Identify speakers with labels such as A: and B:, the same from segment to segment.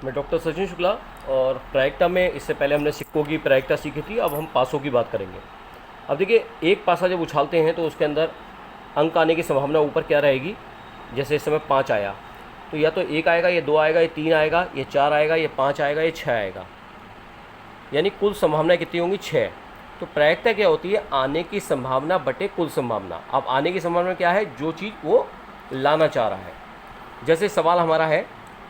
A: मैं डॉक्टर सचिन शुक्ला। और प्रायिकता में इससे पहले हमने सिक्कों की प्रायिकता सीखी थी, अब हम पासों की बात करेंगे। अब देखिए, एक पासा जब उछालते हैं तो उसके अंदर अंक आने की संभावना ऊपर क्या रहेगी। जैसे इस समय 5 आया तो या तो 1 आएगा, ये 2 आएगा, ये 3 आएगा, ये 4 आएगा, ये 5 आएगा, ये 6 आएगा। यानी कुल संभावनाएं कितनी होंगी? 6। तो प्रायिकता क्या होती है? आने की संभावना बटे कुल संभावना। अब आने की संभावना क्या है? जो चीज़ वो लाना चाह रहा है। जैसे सवाल हमारा है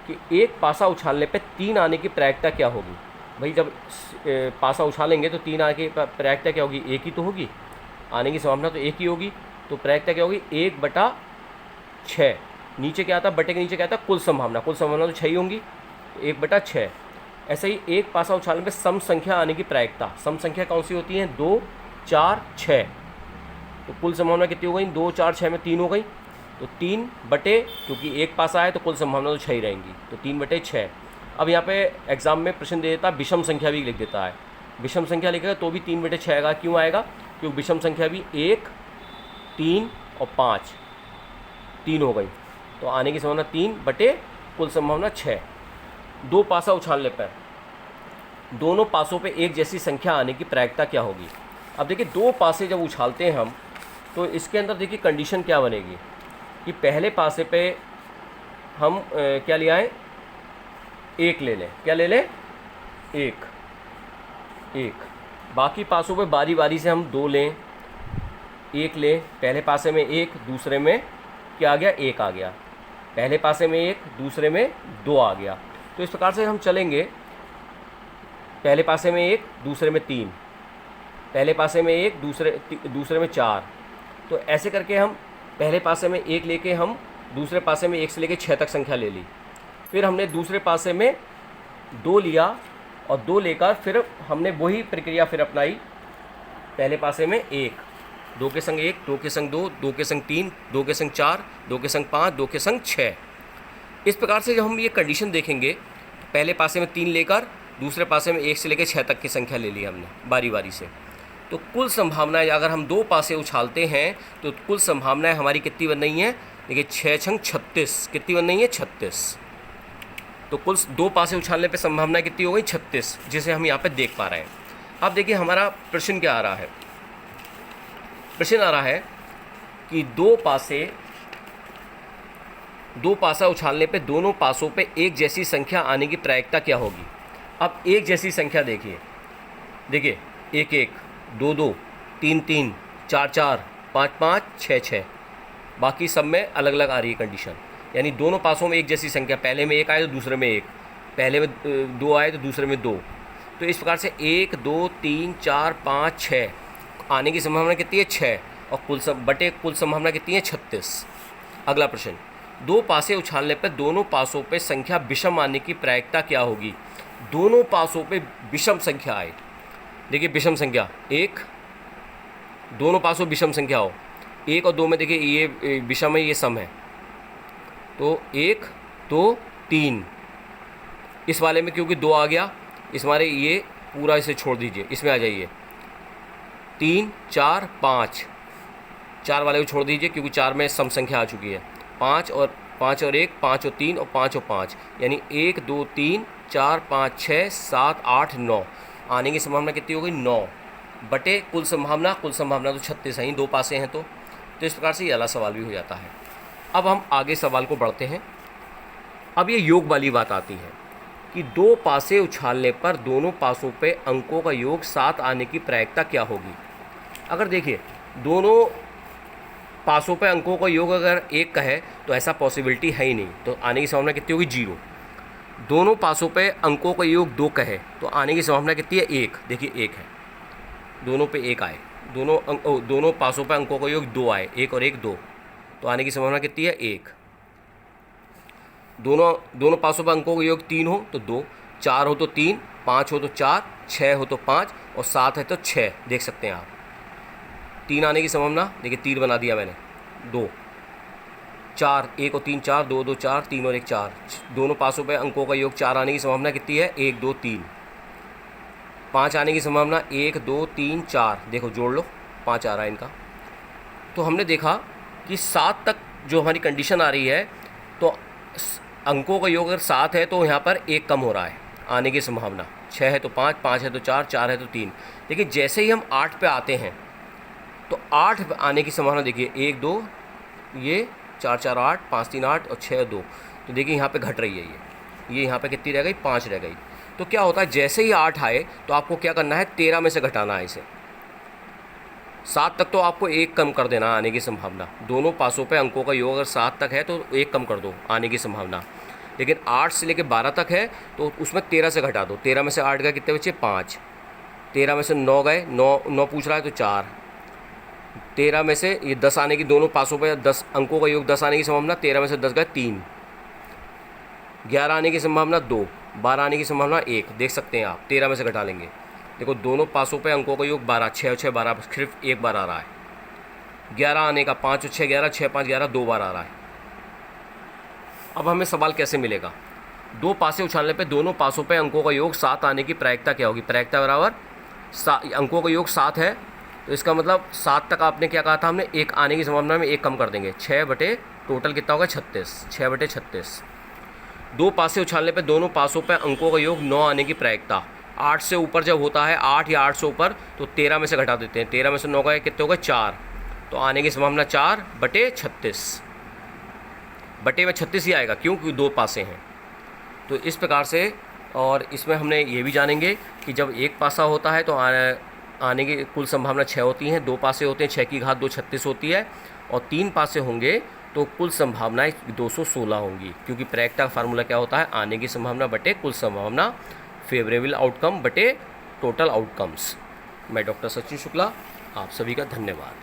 A: कि एक पासा उछालने पे 3 आने की प्रायिकता क्या होगी। भाई जब पासा उछालेंगे तो 3 आने की प्रायिकता क्या होगी? 1 ही तो होगी। आने की संभावना तो 1 ही होगी, तो प्रायिकता क्या होगी? 1/6। नीचे क्या आता? बटे के नीचे क्या आता? कुल संभावना। कुल संभावना तो 6 ही होंगी, तो 1/6। ऐसे ही एक पासा उछालने पे सम संख्या आने की प्रायिकता, सम संख्या कौन सी होती है? 2, 4, 6। तो कुल संभावना कितनी हो गई? 2, 4, 6 में 3 हो गई, तो 3 बटे, क्योंकि एक पासा है तो कुल संभावना तो 6 ही रहेंगी, तो 3/6। अब यहाँ पे एग्जाम में प्रश्न दे देता है, विषम संख्या भी लिख देता है। विषम संख्या लिखेगा तो भी 3/6 आएगा। क्यों आएगा? क्योंकि विषम संख्या भी 1, 3 और 5, 3 हो गई, तो आने की संभावना 3 बटे कुल संभावना 6। दो पासा उछालने पर दोनों पासों पे एक जैसी संख्या आने की प्रायिकता क्या होगी। अब देखिए, दो पासे जब उछालते हैं हम, तो इसके अंदर देखिए कंडीशन क्या बनेगी कि पहले पासे पे हम क्या ले आए? 1 ले लें। क्या ले लें? 1। बाकी पासों पे बारी बारी से हम 2 लें, 1 लें। पहले पासे में 1, दूसरे में क्या आ गया? 1 आ गया। पहले पासे में 1, दूसरे में 2 आ गया। तो इस प्रकार से हम चलेंगे। पहले पासे में 1, दूसरे में 3, पहले पासे में 1, दूसरे में 4। तो ऐसे करके हम पहले पासे में 1 लेके हम दूसरे पासे में 1 से लेके 6 तक संख्या ले ली। फिर हमने दूसरे पासे में 2 लिया और 2 लेकर फिर हमने वही प्रक्रिया फिर अपनाई। पहले पासे में 1, 2 के संग 1, 2 के संग 2, 2 के संग 3, 2 के संग 4, 2 के संग 5, 2 के संग 6। इस प्रकार से जब हम ये कंडीशन देखेंगे, पहले पासे में 3 लेकर दूसरे पासे में 1 से लेकर 6 तक की संख्या ले ली हमने बारी बारी से। तो कुल संभावनाएं, अगर हम 2 पासे उछालते हैं तो कुल संभावनाएं हमारी कितनी बन रही हैं? देखिए, 6 छंग 36। कितनी बन रही है? 36। तो कुल 2 पासे उछालने पे संभावनाएं कितनी हो गई? 36, जिसे हम यहाँ पे देख पा रहे हैं। अब देखिए हमारा प्रश्न क्या आ रहा है। प्रश्न आ रहा है कि दो पासा उछालने पे दोनों पासों पे एक जैसी संख्या आने की प्रायिकता क्या होगी। अब एक जैसी संख्या देखिए, 1 1, 2 2, 3 3, 4 4, 5 5, 6 6। बाकी सब में अलग अलग आ रही है कंडीशन। यानी दोनों पासों में एक जैसी संख्या, पहले में 1 आए तो दूसरे में 1, पहले में 2 आए तो दूसरे में 2। तो इस प्रकार से 1 2 3 4 5 6 आने की संभावना कितनी है? 6। और कुल संभावना कितनी है? 36। अगला प्रश्न, 2 पासे उछालने पर दोनों पासों पे संख्या विषम आने की प्रायिकता क्या होगी। दोनों पासों पे विषम संख्या आए। देखिए, विषम संख्या 1, दोनों पासों विषम संख्या हो। 1 और 2 में देखिए ये विषम है, ये सम है। तो 1 2 3, इस वाले में क्योंकि 2 आ गया, इस वाले ये पूरा इसे छोड़ दीजिए, इसमें आ जाइए। 3 4 5, 4 वाले को छोड़ दीजिए क्योंकि 4 में सम संख्या आ चुकी है। 5 और 1, 5 और 3 और 5 और 5, यानी 1 2 3 4 5 6 7 8 9 आने की संभावना कितनी हो गई? 9 बटे कुल संभावना तो 36 है ही, 2 पासे हैं तो इस प्रकार से ये वाला सवाल भी हो जाता है। अब हम आगे सवाल को बढ़ते हैं। अब ये योग वाली बात आती है कि 2 पासे उछालने पर दोनों पासों पे अंकों का योग 7 आने की प्रायिकता क्या होगी। अगर देखिए, दोनों पासों पे अंकों का योग अगर 1 का है तो ऐसा पॉसिबिलिटी है ही नहीं, तो आने की संभावना कितनी होगी? 0। दोनों पासों पे अंकों का योग 2 का है तो आने की संभावना कितनी है? 1। देखिए 1 है, दोनों पे 1 आए, दोनों पासों पे अंकों का योग 2 आए, 1 और 1 2, तो आने की संभावना कितनी है? 1। दोनों पासों पे अंकों का योग 3 हो तो 2, 4 हो तो 3, 5 हो तो 4, 6 हो तो 5 और 7 है तो 6। देख सकते हैं आप 3 आने की संभावना। देखिए 3 बना दिया मैंने, 2 4, 1 और 3 4, 2 2 4, 3 और 1 4। दोनों पासों पे अंकों का योग 4 आने की संभावना कितनी है? 1 2 3। 5 आने की संभावना 1 2 3 4, देखो जोड़ लो, 5 आ रहा है इनका। तो हमने देखा कि 7 तक जो हमारी कंडीशन आ रही है, तो अंकों का योग अगर 7 है तो यहाँ पर एक कम हो रहा है आने की संभावना। 6 है तो 5, 5 है तो 4, 4 है तो 3। देखिए जैसे ही हम 8 पे आते हैं तो 8 आने की संभावना देखिए 1 2, ये 4 4 8, 5 3 8 और 6 2। तो देखिए यहाँ पे घट रही है ये यहाँ पे कितनी रह गई, 5 रह गई। तो क्या होता है जैसे ही 8 आए तो आपको क्या करना है, 13 में से घटाना है इसे। 7 तक तो आपको एक कम कर देना आने की संभावना। दोनों पासों पे अंकों का योग अगर 7 तक है तो एक कम कर दो आने की संभावना। लेकिन 8 से लेकर 12 तक है तो उसमें 13 से घटा दो। 13 में से 8 गए कितने बचे, 5। 13 में से 9 गए, 9 पूछ रहा है तो 4। 13 में से ये 10 आने की, दोनों पासों पे 10 अंकों का योग 10 आने की संभावना। 13 में से 10 गए 3। 11 आने की संभावना 2। 12 आने की संभावना 1। देख सकते हैं आप, 13 में से घटा लेंगे। देखो दोनों पासों पे अंकों का योग 12, 6 और 6 12, सिर्फ एक बार आ रहा है। 11 आने का 5 और 6 11, 6 5 11 2 बार आ रहा है। अब हमें सवाल कैसे मिलेगा, दो पासे उछालने पे दोनों पासों पे अंकों का योग 7 आने की प्रायिकता क्या होगी। प्रायिकता बराबर अंकों का योग 7 है तो इसका मतलब 7 तक आपने क्या कहा था, हमने एक आने की संभावना में एक कम कर देंगे। 6 बटे टोटल कितना होगा, 36। 6 बटे 36। दो पासे उछालने पे दोनों पासों पे अंकों का योग 9 आने की प्रायिकता। 8 से ऊपर जब होता है, 8 या 8 से ऊपर, तो 13 में से घटा देते हैं। 13 में से 9 का कितने हो गए, 4। तो आने की संभावना 4 बटे 36। बटे में 36 ही आएगा, क्योंकि दो पासे हैं। तो इस प्रकार से, और इसमें हमने ये भी जानेंगे कि जब एक पासा होता है तो आने की कुल संभावना 6 होती हैं। दो पासे होते हैं, 6 की घात 2 36 होती है। और 3 पासे होंगे तो कुल संभावनाएं 216 होंगी, क्योंकि प्रायिकता का फार्मूला क्या होता है, आने की संभावना बटे कुल संभावना, फेवरेबल आउटकम बटे टोटल आउटकम्स। मैं डॉक्टर सचिन शुक्ला, आप सभी का धन्यवाद।